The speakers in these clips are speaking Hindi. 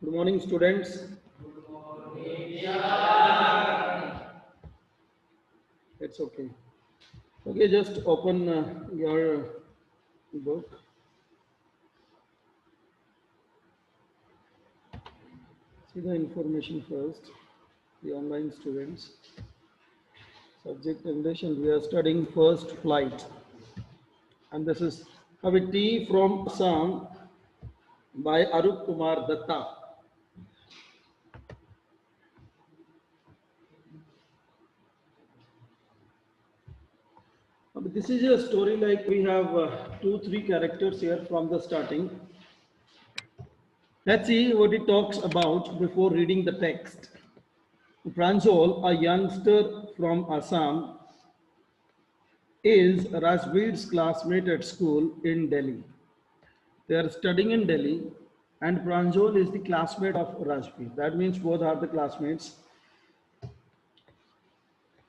Good morning, students. It's okay. Okay, just open your book. See the information first. The online students. Subject English, and we are studying first flight. And this is Kaviti from Assam by Arup Kumar Datta. This is a story like we have two, three characters here from the starting. Let's see what it talks about before reading the text. Pranjol, a youngster from Assam, is Rajveer's classmate at school in Delhi. They are studying in Delhi, and Pranjol is the classmate of Rajveer. That means both are the classmates.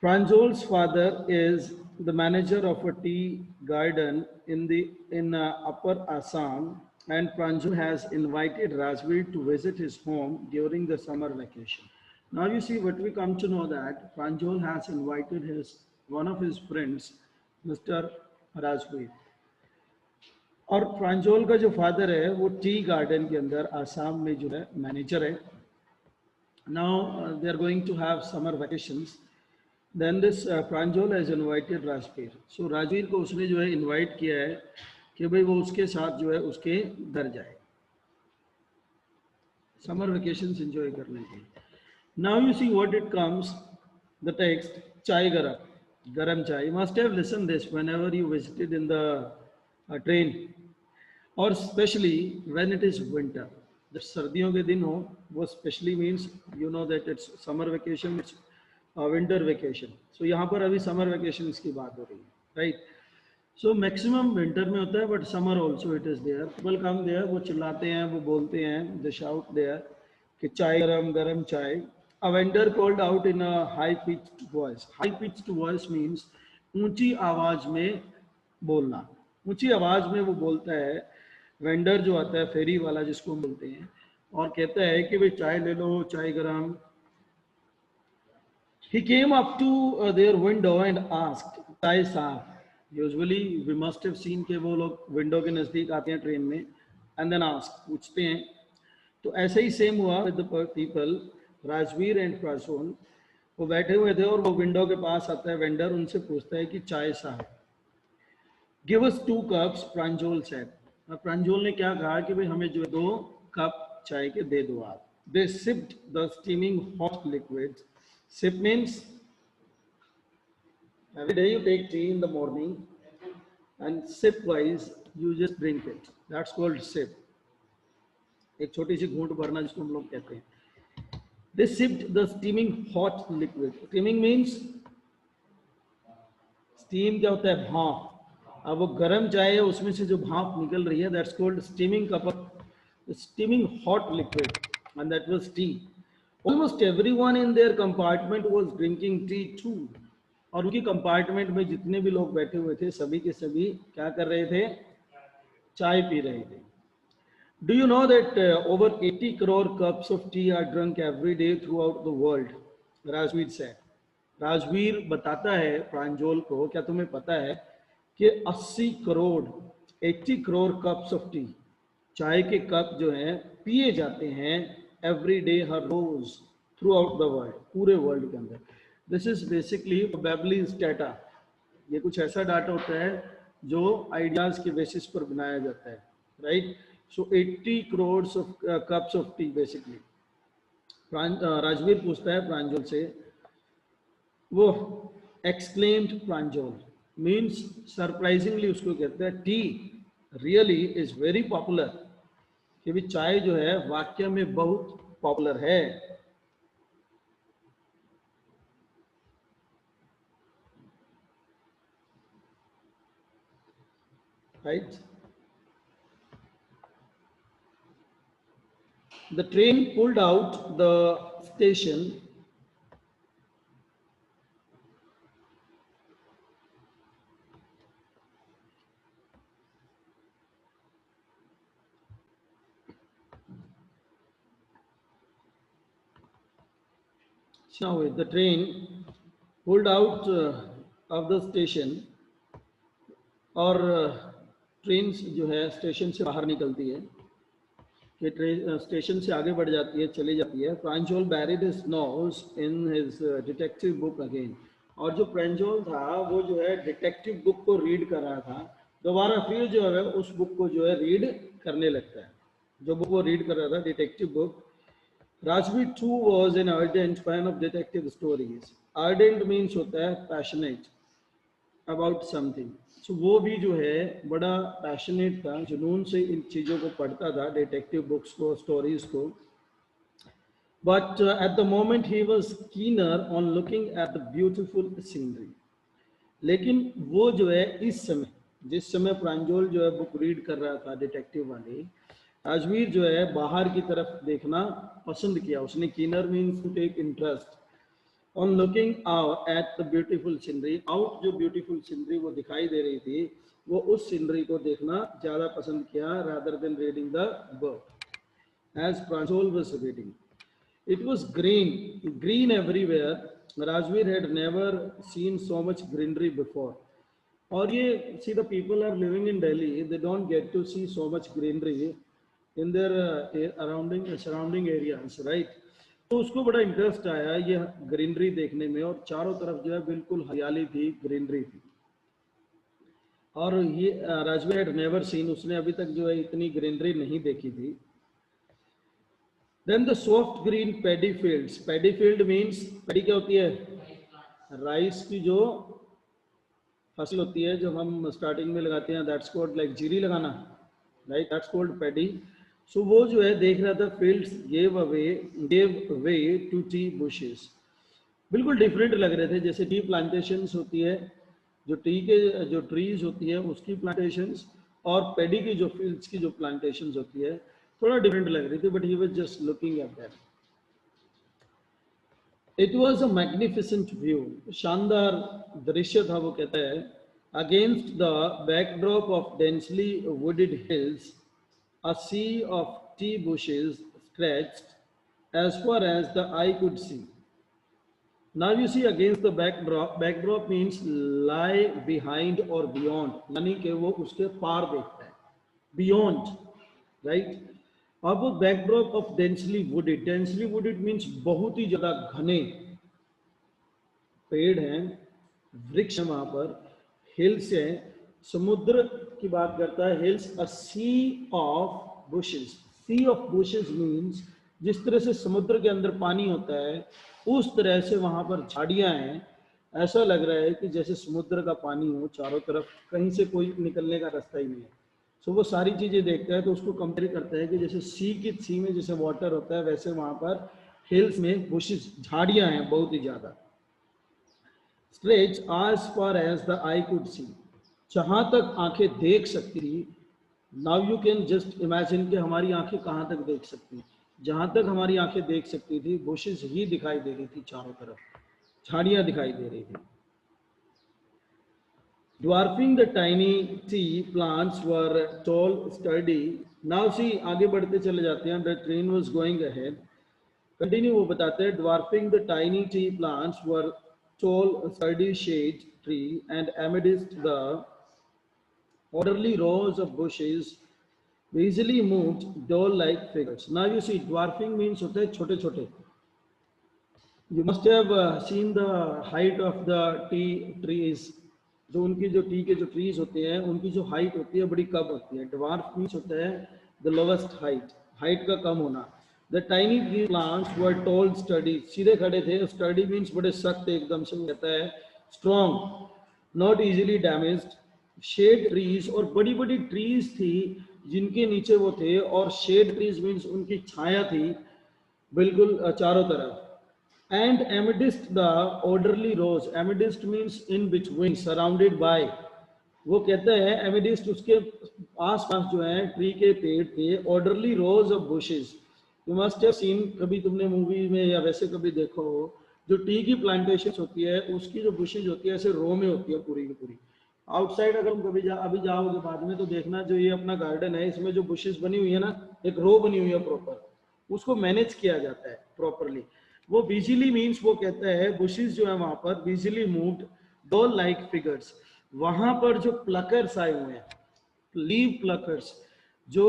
Pranjol's father is the manager of a tea garden in Upper Assam, and Pranjol has invited Rajveer to visit his home during the summer vacation. Now you see what we come to know that Pranjol has invited his one of his friends, Mr. Rajveer. और प्रांजोल का जो फादर है वो टी गार्डन के अंदर आसाम में जो है मैनेजर है. Now they are going to have summer vacations. Then this Pranjol has invited Rajveer. So Rajveer को उसने जो है इनवाइट किया है कि भाई वो उसके साथ जो है उसके घर जाए समर वेकेशंस एंजॉय करने के लिए. Now you see what it comes the text. चाय गरम गरम चाय. You must have listen this whenever you visited in the train और specially when it is winter. जब सर्दियों के दिन हो वो specially means you know that it's summer vacation, it's winter vacation. So यहाँ पर अभी समर वेकेशन की बात हो रही है, राइट. सो मैक्सिमम विंटर में होता है but summer also it is there. People come there, वो चिल्लाते हैं, वो बोलते हैं, दे शाउट देयर कि चाय गरम गरम चाय. A vendor called out in a high pitched voice. High pitched voice means ऊंची आवाज में बोलना. ऊंची आवाज में वो बोलता है. वेंडर जो आता है, फेरी वाला जिसको हम बोलते हैं, और कहता है कि भाई चाय ले लो, चाय गरम. He came up to their window and asked, "चाय साहब." Usually we must have seen कि वो लोग विंडो के नज़दीक आते हैं ट्रेन में and then ask, पूछते हैं. तो ऐसे ही सेम हुआ with the people. Rajveer and Prasoon वो बैठे हुए थे और वो विंडो के पास आता है वेंडर, उनसे पूछता है कि चाय साहब. Give us 2 cups, Pranjol said. Pranjol ने क्या कहा कि भाई हमें जो 2 कप चाय के दे दो आप. दे sipped the steaming hot liquid. Sip means every day you take tea in the morning and sip wise you just drink it. That's called sip. एक छोटी सी घूंट भरना जिसको हम लोग कहते हैं. They sipped the steaming hot liquid. Steaming means steam क्या होता है? भाप. अब वो गर्म चाय है उसमें से जो भाप निकल रही है, that's called steaming cup of steaming hot liquid, and that was tea. Almost everyone in their compartment was drinking tea too. और उनकी कंपार्टमेंट में जितने भी लोग बैठे हुए थे सभी के सभी क्या कर रहे थे? चाय पी रहे थे. Do you know that over 80 crore cups of T R drunk every day through out the world. Rajveer से राजवीर बताता है प्रांजोल को, क्या तुम्हें पता है कि 80 crore 80 crore cups of tea, चाय के कप जो हैं पिए जाते हैं एवरी डे, हर रोज, थ्रू आउट द वर्ल्ड, पूरे वर्ल्ड के अंदर. This is basically probably data. ये कुछ ऐसा डाटा होता है जो आइडियाज के बेसिस पर बनाया जाता है, right. So 80 crore of cups of T basically. Rajveer पूछता है प्रांजल से, वो एक्सक्लेम्ड प्रांजल मीन्स सरप्राइजिंगली उसको कहते हैं T really is very popular. कि भी चाय जो है वाक्य में बहुत पॉपुलर है. Right. The train pulled out the station. Now the train pulled out of the station, और ट्रेन जो है स्टेशन से बाहर निकलती है कि ट्रेन स्टेशन से आगे बढ़ जाती है, चली जाती है. Pranjol buried his nose in his detective book again. और जो प्रांजोल था वो जो है डिटेक्टिव बुक को रीड कर रहा था, दोबारा फिर जो है उस बुक को जो है रीड करने लगता है, जो बुक वो रीड कर रहा था, detective book. Rajveer too was an ardent fan of detective stories. Ardent means होता है passionate about something. So वो भी जो है बड़ा पैशनेट था, जुनून से इन चीज़ों को पढ़ता था, डिटेक्टिव बुक्स को, स्टोरीज को. But at the moment he was keener on looking at the beautiful scenery. लेकिन वो जो है इस समय, जिस समय प्रांजोल जो है बुक रीड कर रहा था डिटेक्टिव वाली, राजवीर जो है बाहर की तरफ देखना पसंद किया उसने. Keener means to take interest. On looking out at the beautiful scenery, out जो ब्यूटीफुल सीनरी वो दिखाई दे रही थी, वो उस सीनरी को देखना ज़्यादा पसंद किया rather than reading the book. As Pranjol was reading, it was green everywhere. Rajveer had never seen so much greenery before. और ये see the people are living in Delhi, they don't get to see so much greenery in their surrounding areas, right? तो उसको बड़ा इंटरेस्ट आया ये ग्रीनरी देखने में, और चारों तरफ जो है बिल्कुल हरियाली थी, ग्रीनरी थी. और ये राजवीर हैड नेवर सीन, उसने अभी तक जो है इतनी ग्रीनरी नहीं देखी थी. Then the soft green paddy fields. Paddy field means, paddy क्या होती है? राइस की जो फसल होती है जो हम स्टार्टिंग में लगाते हैं, that's called like जीरी लगाना, right? That's called paddy. So वो जो है देख रहा था, fields gave way to tea bushes. बिल्कुल डिफरेंट लग रहे थे, जैसे टी प्लांटेशंस होती है, जो टी के जो ट्रीज होती है उसकी प्लांटेशंस, और पेडी की जो फील्ड्स की जो प्लांटेशंस होती है थोड़ा डिफरेंट लग रही थी. But he was just looking at that. It was a magnificent view, शानदार दृश्य था वो कहता है. Against the backdrop of densely wooded hills, a sea of tea bushes stretched as far as the eye could see. Now you see against the backdrop. Backdrop means lie behind or beyond, यानी कि वो उसके पार देखता है, beyond, right? अब वो backdrop of densely wooded, densely wooded means बहुत ही ज्यादा घने पेड़ हैं, वृक्ष हैं वहां पर, हिल्स हैं, समुद्र की बात करता है, hills. A sea of bushes, sea of bushes means जिस तरह से समुद्र के अंदर पानी होता है उस तरह से वहां पर झाड़ियां हैं. ऐसा लग रहा है कि जैसे समुद्र का पानी हो चारों तरफ, कहीं से कोई निकलने का रास्ता ही नहीं है. सो वो सारी चीजें देखता है तो उसको कंपेयर करता है कि जैसे सी में जैसे वाटर होता है वैसे वहां पर हिल्स में बुशेस, झाड़ियां हैं बहुत ही ज्यादा. Stretch as far as the eye could see, जहां तक आंखें देख सकती थी. Now you can just imagine कि हमारी आंखें कहां तक देख सकती हैं. जहां तक हमारी आंखें देख सकती थी बुशेस ही दिखाई दे रही थी, चारों तरफ झाड़ियां दिखाई दे रही थी. Dwarfing the tiny tea plants were tall, sturdy. Now see, आगे बढ़ते चले जाते हैं. The train was going ahead. Continue वो बताते हैं. Dwarfing the tiny tea plants were tall, sturdy shade tree, and amidst the orderly rows of bushes easily moved doll-like figures. Now you see, dwarfing means होता है छोटे छोटे. You must have seen the height of the tea trees. जो उनकी जो टी के जो ट्रीज होते हैं उनकी जो हाइट होती है बड़ी कम होती है. ड्वार्फ मीन्स होता है द लोवेस्ट हाइट, हाइट का कम होना. The tiny tree plants were toll, study, सीधे खड़े थे. स्टडी मीन्स बड़े सख्त एकदम से, कहता है strong, not easily damaged. Shade trees, और बड़ी बड़ी ट्रीज थी जिनके नीचे वो थे, और शेड ट्रीज मीन्स उनकी छाया थी बिल्कुल चारों तरफ. And amidst the orderly rows, amidst means in between, surrounded by. वो कहता है amidst उसके आस पास जो है ट्री के पेड़ थे, orderly rows of bushes. You must have seen, कभी तुमने मूवी में या वैसे कभी देखो हो, जो टी की प्लांटेशन होती है उसकी जो बुशेज होती है ऐसे रो में होती है पूरी की पूरी. आउटसाइड अगर तुम कभी अभी जाओगे बाद में तो देखना, जो ये अपना गार्डन है इसमें जो बुशेज बनी हुई है ना, एक रो बनी हुई है प्रॉपर, उसको मैनेज किया जाता है प्रॉपरली. वो विजिली मीन्स वो कहता है बुशेस जो है वहां पर विजिली मूव्ड डॉल लाइक फिगर्स, वहां पर जो प्लकर्स आए हुए हैं, लीव प्लकर्स, जो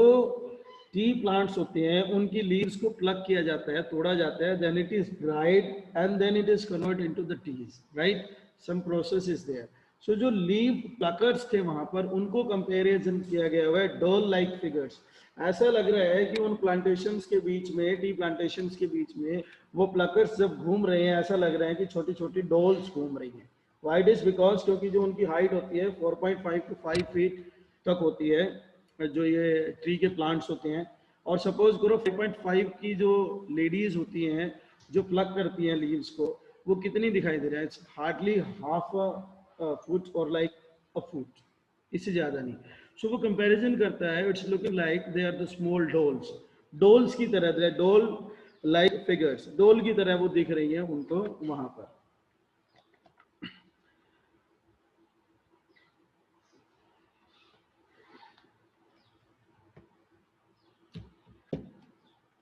टी प्लांट्स होते हैं उनकी लीव्स को प्लक किया जाता है, तोड़ा जाता है, then it is dried and then it is convert into the teas, right, some process is there. So जो लीव प्लकर्स थे वहां पर उनको कंपैरिजन किया गया हुआ है डॉल लाइक फिगर्स। ऐसा लग रहा है कि उन प्लांटेशंस के बीच में, टी प्लांटेशंस के बीच में वो प्लकर्स जब घूम रहे हैं ऐसा लग रहा है कि छोटी छोटी डॉल्स घूम रही हैं। वाइट इज बिकॉज क्योंकि जो उनकी हाइट होती है 4.5 to 5 फीट तक होती है जो ये ट्री के प्लांट्स होते हैं, और सपोज करो 5.5 की जो लेडीज होती हैं जो प्लग करती हैं लीव्स को, वो कितनी दिखाई दे रहा है, it's hardly half a foot और लाइक अ फुट, इससे ज्यादा नहीं। सो वो कंपैरिजन करता है, it's looking like they are the small dolls, dolls की तरह, they doll like figures, doll की तरह वो दिख रही है उनको वहां पर।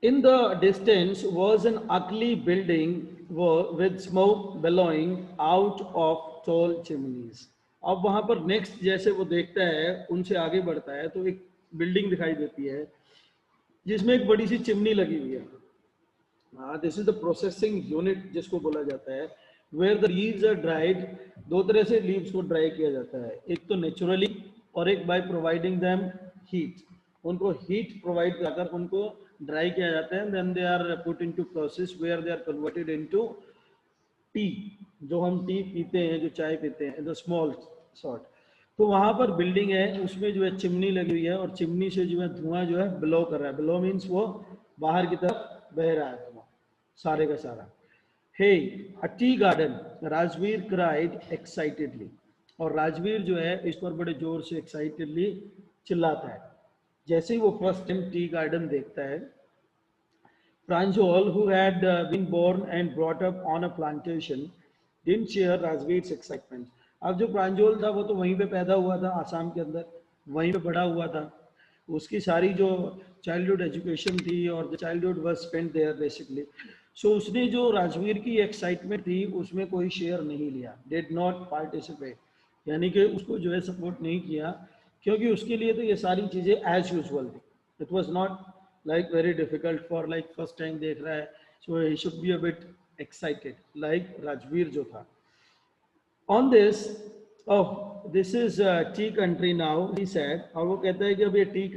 In the distance was an ugly building with smoke billowing out of tall chimneys. अब वहां पर नेक्स्ट जैसे वो देखता है, उनसे आगे बढ़ता है तो एक बिल्डिंग दिखाई देती है जिसमें एक बड़ी सी चिमनी लगी हुई है। This is the processing unit जिसको बोला जाता है, where the leaves are dried. दो तरह से लीव्स को ड्राई किया जाता है, एक तो नेचुरली और एक बाय प्रोवाइडिंग देम हीट, उनको हीट प्रोवाइड कर उनको ड्राई किया जाता है, then they are put into process where they are converted into tea, जो हम टी पीते हैं, जो चाय पीते हैं, द स्मॉल सॉर्ट। तो वहां पर बिल्डिंग है, उसमें जो है चिमनी लगी हुई है और चिमनी से जो है धुआं जो है बिलो कर रहा है, बिलो मीन्स वो बाहर की तरफ बह रहा है धुआं सारे का सारा। Hey a tea garden, Rajveer cried excitedly, और राजवीर जो है इस पर बड़े जोर से एक्साइटेडली चिल्लाता है जैसे ही वो फर्स्ट टाइम टी गार्डन देखता है। Pranjal, who had been born and brought up on a plantation, didn't share Rajveer's excitement. अब जो प्रांजोल था वो तो वहीं पे पैदा हुआ था आसाम के अंदर, वहीं पे बड़ा हुआ था, उसकी सारी जो चाइल्डहुड एजुकेशन थी और childhood was spent there basically. So उसने जो राजवीर की एक्साइटमेंट थी उसमें कोई शेयर नहीं लिया, डिड नॉट पार्टिसिपेट, यानी कि उसको जो है सपोर्ट नहीं किया, क्योंकि उसके लिए तो ये सारी चीज़ें एज यूजल थी। It was not like very difficult for like first time देख रहा है, so he should be a bit excited like Rajveer जो था। On this, oh this is tea country now he said, और वो कहता है कि अब ये टी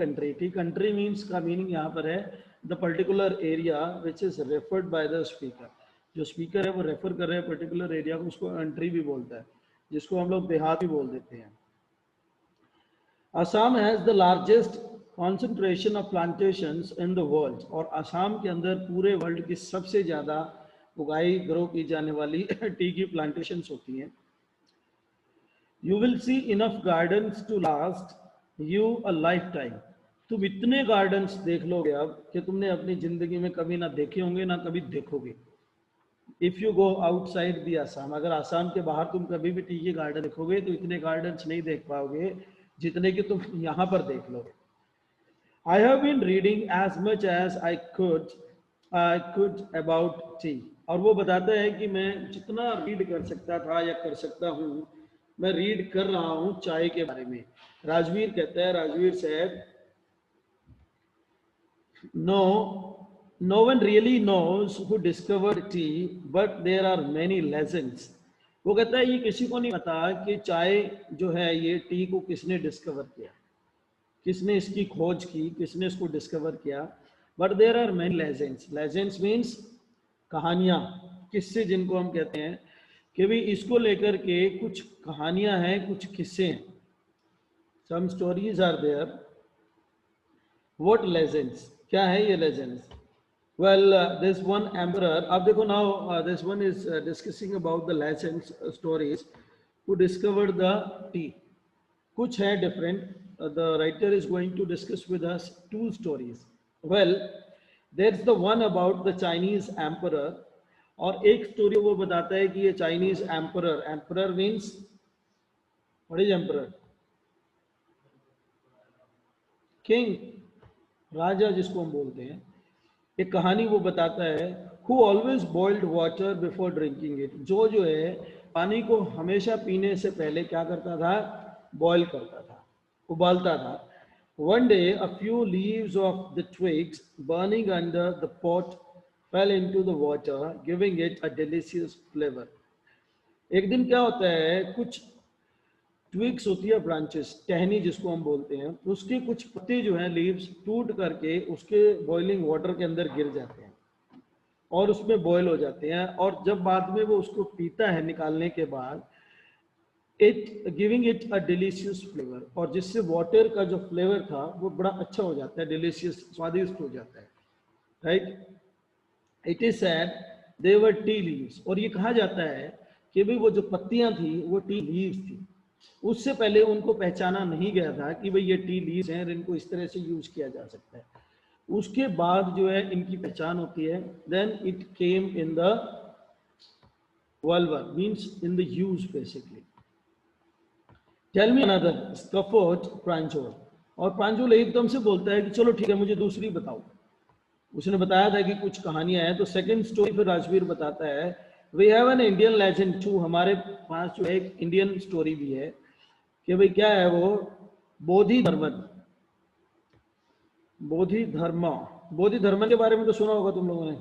कंट्री मीन्स का मीनिंग यहाँ पर है the particular area which is referred by the speaker, जो स्पीकर है वो रेफर कर रहे हैं पर्टिकुलर एरिया को, उसको कंट्री भी बोलता है, जिसको हम लोग देहात भी बोल देते हैं। Assam has the largest concentration of plantations in the world, और असम के अंदर पूरे वर्ल्ड की सबसे ज़्यादा उगाई ग्रो की जाने वाली टी की प्लांटेशंस होती हैं। You will see enough gardens to last you a lifetime, तुम इतने गार्डन्स देख लोगे अब कि तुमने अपनी ज़िंदगी में कभी ना देखे होंगे ना कभी देखोगे। If you go outside the Assam, अगर आसाम के बाहर तुम कभी भी टी के गार्डन देखोगे तो इतने गार्डन्स नहीं देख पाओगे जितने कि तुम यहाँ पर देख लोगे। I have been reading as much as I could about tea, और वो बताता है कि मैं जितना रीड कर सकता था या कर सकता हूँ, मैं रीड कर रहा हूँ चाय के बारे में। राजवीर कहता है, राजवीर साहब, no one really knows who discovered tea, but there are many legends. वो कहता है ये किसी को नहीं पता कि चाय जो है ये टी को किसने डिस्कवर किया, किसने इसकी खोज की, किसने इसको डिस्कवर किया। But there are many legends, legends means कहानियाँ, किस्से जिनको हम कहते हैं कि भाई इसको लेकर के कुछ कहानियाँ हैं, कुछ किस्से हैं। Some stories are there. What legends, क्या है ये legends? Well this one emperor, अब देखो now this one is discussing about the legends stories who discovered the tea. कुछ है different, the writer is going to discuss with us two stories. Well, there's the one about the Chinese emperor, और एक स्टोरी वो बताता है कि ये Chinese emperor, emperor means what is emperor? King, राजा जिसको हम बोलते हैं। एक कहानी वो बताता है, who always boiled water before drinking it, जो है पानी को हमेशा पीने से पहले क्या करता था, बॉयल करता था, उबालता था. One day a few leaves of the twigs burning under the pot fell into the water, giving it a delicious flavor. एक दिन क्या होता है, कुछ ट्विग्स होती है, ब्रांचेस, टहनी जिसको हम बोलते हैं, उसके कुछ पत्ते जो हैं, लीव्स, टूट करके उसके बॉइलिंग वाटर के अंदर गिर जाते हैं और उसमें बॉयल हो जाते हैं. और जब बाद में वो उसको पीता है निकालने के बाद, it giving it a delicious flavour, और जिससे वाटर का जो फ्लेवर था वो बड़ा अच्छा हो जाता है, डिलीशियस, स्वादिष्ट हो जाता है. Right. It is sad they were tea leaves, और ये कहा जाता है कि भाई वो जो पत्तियां थी वो टी लीव्स थी. उससे पहले उनको पहचाना नहीं गया था कि भाई ये टी लीव्स हैं, इनको इस तरह से यूज किया जा सकता है. उसके बाद जो है इनकी पहचान होती है. Then it came in the वल्वर, means in the use basically. Tell me another, स्कफोर्ड प्रांजोल, और प्रांजोल एकदम से बोलता है कि चलो ठीक है मुझे दूसरी बताओ. उसने बताया था कि कुछ कहानियां हैं, तो सेकंड स्टोरी फिर राजवीर बताता है. We have an Indian legend too, हमारे पास जो है एक इंडियन स्टोरी भी है कि भाई क्या है वो, बोधि धर्मन. बोधि धर्म, बोधि धर्मन के बारे में तो सुना होगा तुम लोगों ने,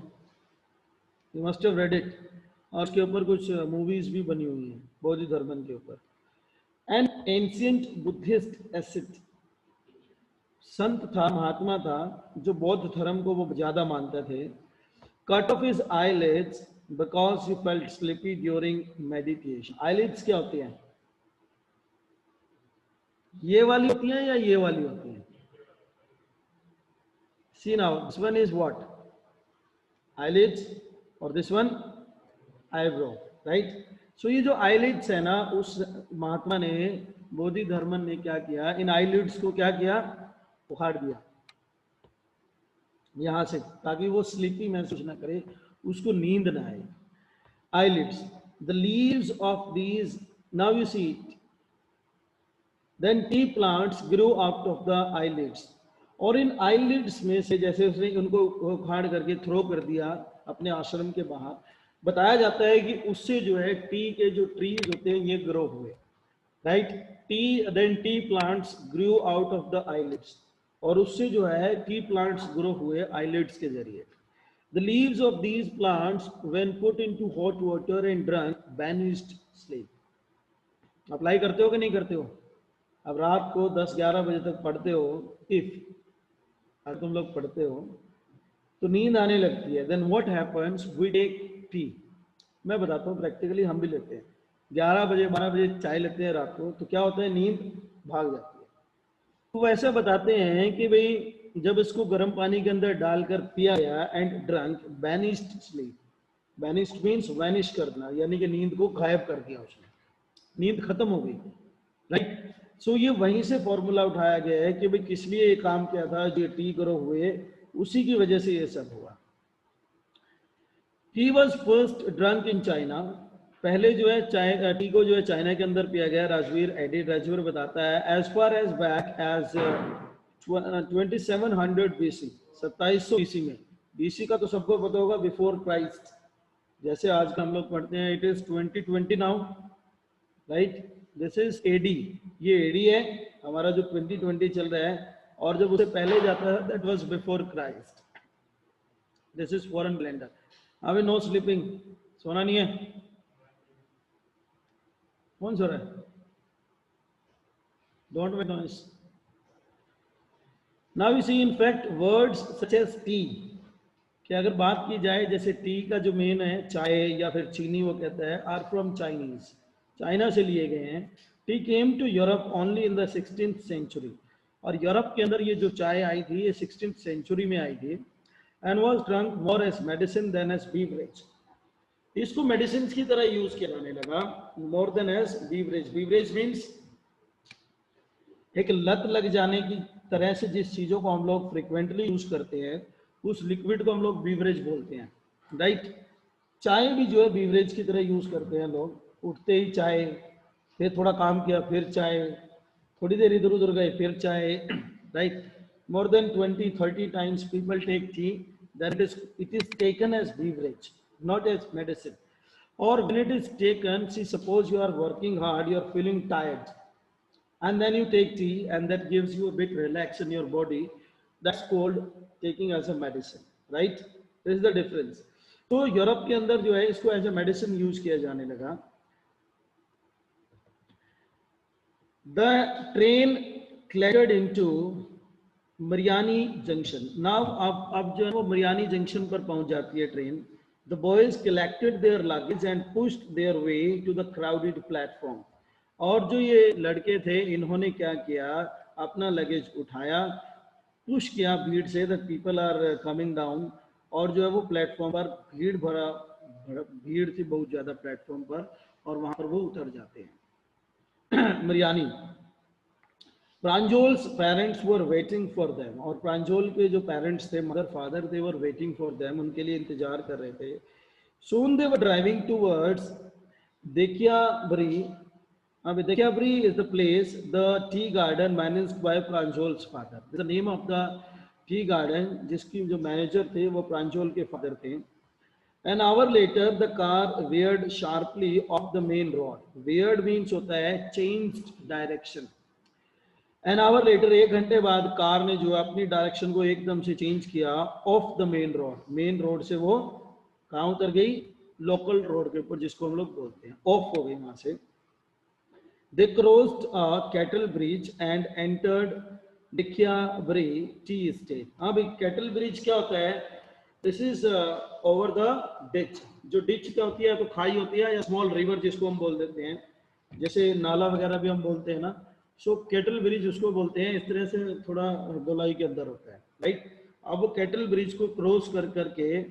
you must have read it, और उसके ऊपर कुछ मूवीज भी बनी हुई हैं बोधि धर्मन के ऊपर. एन एंशियंट बुद्धिस्ट एसिड, संत था, महात्मा था, जो बौद्ध धर्म को वो ज्यादा मानते थे. Cut off his eyelids because he felt sleepy during meditation. Eyelids क्या होती हैं, ये वाली होती हैं या ये वाली होती हैं? See now, this one is what? Eyelids, और this one eyebrow, right? So ये जो eyelids है ना, उस महात्मा ने, बोधि धर्मन ने क्या किया, इन eyelids को क्या किया, उखाड़ दिया यहां से, ताकि वो स्लीपी महसूस ना करे, उसको नींद ना आए. eyelids, the leaves of these, now you see it. Then tea plants grew out of the eyelids, और इन आईलिड्स में से, जैसे उसने उनको उखाड़ करके थ्रो कर दिया अपने आश्रम के बाहर, बताया जाता है कि उससे जो है टी के जो ट्रीज होते हैं ये ग्रो हुए. Right. Tea, then tea plants grew out of the eyelids, और उससे जो है टी प्लांट्स ग्रो हुए आईलिड्स के जरिए. The leaves of these plants when put into hot water and drunk banished sleep. Apply करते हो कि नहीं करते हो? अब रात को 10-11 बजे तक पढ़ते हो, इफ अगर तुम लोग पढ़ते हो तो नींद आने लगती है. Then what happens, we take tea. मैं बताता हूँ, प्रैक्टिकली हम भी लेते हैं. 11 बजे 12 बजे चाय लेते हैं रात को, तो क्या होता है, नींद भाग जाती है. तो वैसे बताते हैं कि भाई जब इसको गर्म पानी के अंदर डालकर पिया गया, and drunk banished sleep. Banished means vanish करना, यानी कि नींद को गायब कर दिया उसने, नींद खत्म हो गई. राइट. सो ये वहीं से फॉर्मूला उठाया गया है कि भाई किस लिए ये काम किया था, जो टी ग्रो हुए, उसी की वजह से ये सब हुआ. T was first drunk in China. पहले जो है चाय, टी को जो है चाइना के अंदर पिया गया. राजवीर एडिट, राजवीर बताता है, as far as back as 2700 BC, 2700 BC में. BC का तो सबको पता होगा, बिफोर क्राइस्ट. जैसे आज का हम लोग पढ़ते हैं, it is 2020 now, right. This is AD, ये एडी है हमारा जो 2020 चल रहा है, और जब उसे पहले जाता है that was before Christ. This is foreign calendar. अभी नो स्लीपिंग, सोना नहीं है. कौन सो रहा है? Don't make noise. Now we see in fact words such as tea, कि अगर बात की जाए, जैसे टी का जो मेन है चाय या फिर चीनी वो कहता है, आर फ्रॉम चाइनीज, चाइना से लिए गए हैं. Tea came to Europe only in the 16th century, और यूरोप के अंदर ये जो चाय आई थी ये 16th सेंचुरी में आई थी. And was drunk more as medicine than as beverage. इसको मेडिसिन की तरह यूज किया जाने लगा, more than as beverage. Beverage means एक लत लग जाने की तरह से जिस चीजों को हम लोग फ्रिक्वेंटली यूज करते हैं, उस लिक्विड को हम लोग बीवरेज बोलते हैं. राइट. चाय भी जो है बीवरेज की तरह यूज करते हैं लोग. उठते ही चाय, फिर थोड़ा काम किया फिर चाय, थोड़ी देर इधर उधर गए फिर चाय. Right. More than 20-30 times people take tea then it is taken as beverage, not as medicine. Or when it is taken, see, suppose you are working hard, you are feeling tired, and then you take tea, and that gives you a bit relax in your body. That's called taking as a medicine, right? This is the difference. तो यूरोप के अंदर जो है इसको एज ए मेडिसिन यूज किया जाने लगा. The train clattered into Mariani Junction. Now अब जो है वो Mariani Junction पर पहुंच जाती है train. The boys collected their luggage and pushed their way to the crowded platform. और जो ये लड़के थे इन्होंने क्या किया, अपना लगेज उठाया, पुश किया भीड़ से, that people are coming down, और जो है वो प्लेटफॉर्म पर भीड़ थी बहुत ज्यादा प्लेटफॉर्म पर, और वहां पर वो उतर जाते हैं. Mariani. Pranjol's parents were waiting for them, और प्रांजोल के जो पेरेंट्स थे, mother father, they were waiting for them, उनके लिए इंतजार कर रहे थे. Soon they were driving towards Dekhiabari. अब Dekhiabari is the place, the tea garden managed by Pranjol's father. The name of the tea garden, जिसकी जो मैनेजर थे वो प्रांजोल के फादर थे. An hour later, the car veered sharply off the main road. Veered means होता है changed direction. An hour later, 1 घंटे बाद कार ने जो अपनी डायरेक्शन को एकदम से चेंज किया, of the main road. Main road से वो कहाँ उतर गई, लोकल रोड के ऊपर, जिसको हम लोग बोलते हैं, ऑफ हो गई वहां से. They crossed a cattle bridge and entered Dekhiabari tea estate. हाँ भाई, कैटल ब्रिज क्या होता है? This is over the ditch. जो डिच क्या होती है, तो खाई होती है, या स्मॉल रिवर जिसको हम बोल देते हैं, जैसे नाला वगैरह भी हम बोलते हैं ना. सो कैटल ब्रिज उसको बोलते हैं. इस तरह से थोड़ा गोलाई के अंदर होता है, राइट. अब वो कैटल ब्रिज को क्रॉस करके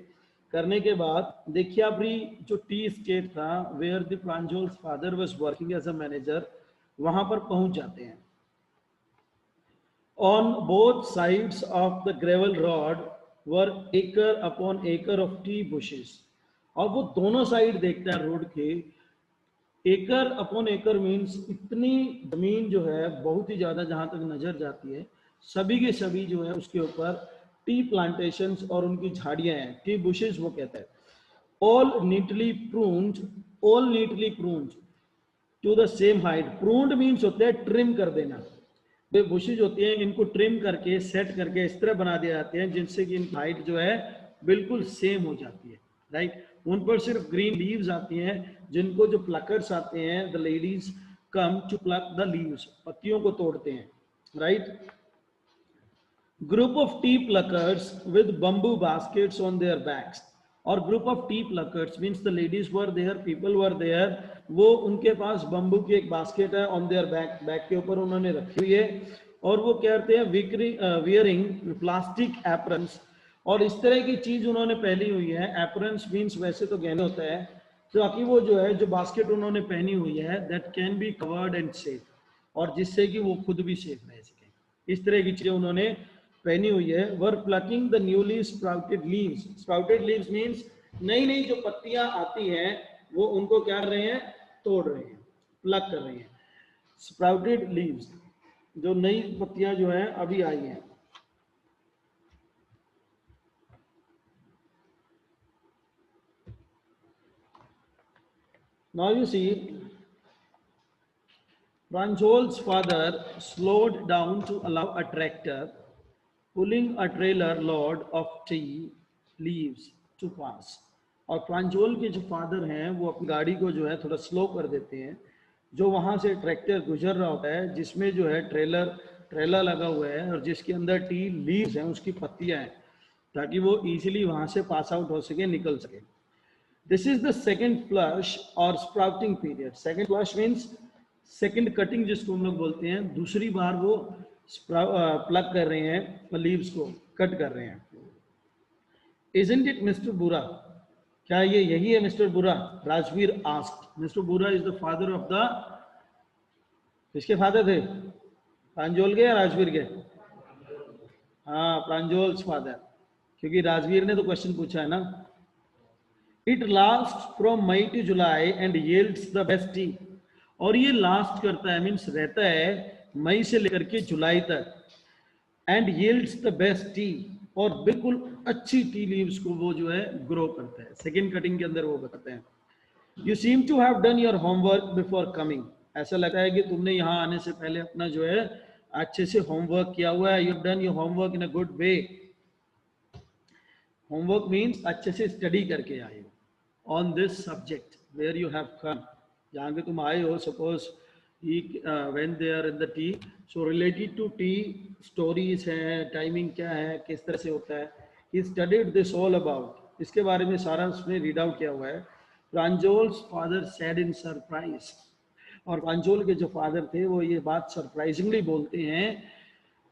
करने के बाद देखियाबरी जो टी स्टेट था, where the Pranjol's father was working as a manager, वहां पर पहुंच जाते हैं. On both sides of the gravel road were acre upon acre of tea bushes. और वो दोनों साइड देखता है रोड के. एकर अपॉन एकर मीन्स इतनी जमीन जो है बहुत ही ज्यादा, जहां तक नजर जाती है, सभी के सभी जो है उसके ऊपर टी प्लांटेशंस और उनकी झाड़ियां हैं, टी बुशेस वो कहता है. All neatly pruned, all neatly pruned to the same height. Pruned means होता है ट्रिम कर देना. वे बुशेज होती हैं, इनको ट्रिम करके सेट करके इस तरह बना दिए जाते हैं जिनसे कि इनकी हाइट जो है बिल्कुल सेम हो जाती है, राइट. उन पर सिर्फ ग्रीन लीव्स आती हैं, जिनको जो प्लकर्स आते हैं, the ladies come to pluck the leaves, पत्तियों को तोड़ते हैं, right. Group of tea pluckers with bamboo baskets on their backs. और group of tea pluckers means the ladies were there, people were there, वो उनके पास बम्बू की एक बास्केट है ऑन देयर बैक, बैक के ऊपर उन्होंने रखी हुई है, और वो कहते हैं वियरिंग प्लास्टिक एप्रन्स. और इस तरह की चीज उन्होंने पहनी हुई है. एप्रन्स मीन्स वैसे तो गहने होता है, तो बाकी वो जो है जो बास्केट उन्होंने पहनी हुई है, that can be covered and safe, और जिससे कि वो खुद भी सेफ रह सके, इस तरह की चीजें उन्होंने पहनी हुई है. Were plucking the newly sprouted leaves. Sprouted leaves means नई नई जो पत्तियां आती हैं वो उनको क्या कर रहे हैं, तोड़ रहे हैं, प्लक कर रहे हैं. स्प्राउटेड लीव्स, जो नई पत्तियां जो हैं अभी आई हैं. Now you see, Pranjol's father slowed down to allow a tractor pulling a trailer load of tea leaves to pass. और प्रांजोल के जो फादर हैं वो अपनी गाड़ी को जो है थोड़ा स्लो कर देते हैं. जो वहां से ट्रैक्टर गुजर रहा होता है, जिसमें जो है ट्रेलर लगा हुआ है, और जिसके अंदर टी लीव्स हैं, उसकी पत्तियां हैं, ताकि वो इजीली वहां से पास आउट हो सके, निकल सके. This is the second flush or sprouting period. Second flush means second cutting, जिसको हम लोग बोलते हैं. दूसरी बार वो प्लग कर रहे हैं, लीव्स को कट कर रहे हैं. Isn't it Mr. Bura? क्या ये यही है मिस्टर बुरा? Rajveer asked. Mr. Bura is the father of the, किसके फादर थे? प्रांजोल के या राजवीर के? हाँ, प्रांजोल्स फादर, क्योंकि राजवीर ने तो क्वेश्चन पूछा है ना. It lasts from May to July and yields the best tea. और ये लास्ट करता है मीन्स रहता है मई से लेकर के जुलाई तक. And yields the best tea. और बिल्कुल अच्छी टी लीव्स को वो जो है ग्रो करता है। सेकेंड कटिंग के अंदर वो बताते हैं, you seem to have done your homework before coming, ऐसा लगता है कि तुमने यहाँ आने से पहले अपना जो है अच्छे से होमवर्क किया हुआ है। You have done your homework in a good way. Homework means अच्छे से स्टडी करके आए हो on this subject where you have come, जहाँ पे तुम आए हो। Suppose when they are in the tea, so related to tea stories है, टाइमिंग क्या है, किस तरह से होता है, he studied this all about, इसके बारे में सारा उसने रीड आउट किया हुआ है। प्रांजोल्स फादर सेड इन सरप्राइज, और प्रांजोल के जो फादर थे वो ये बात सरप्राइजिंगली बोलते हैं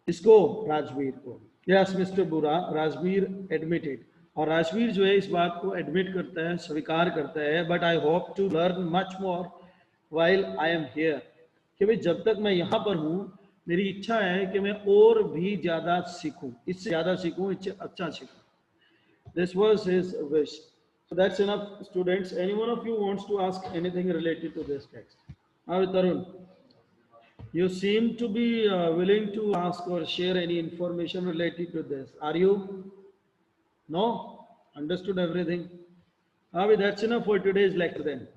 इसको, राजवीर को। यस मिस्टर बुरा, राजवीर एडमिटेड, और राजवीर जो है इस बात को एडमिट करता है, स्वीकार करता है, but I hope to learn much more while I am here, कि भाई जब तक मैं यहाँ पर हूँ मेरी इच्छा है कि मैं और भी ज़्यादा सीखूँ, इससे ज़्यादा सीखूँ, इससे अच्छा सीखूँ। This was his wish. So that's enough, students. Any one of you wants to ask anything related to this text? Now, Tarun, you seem to be willing to ask or share any information related to this. Are you? No? Understood everything? Avi, that's enough for today's lecture then.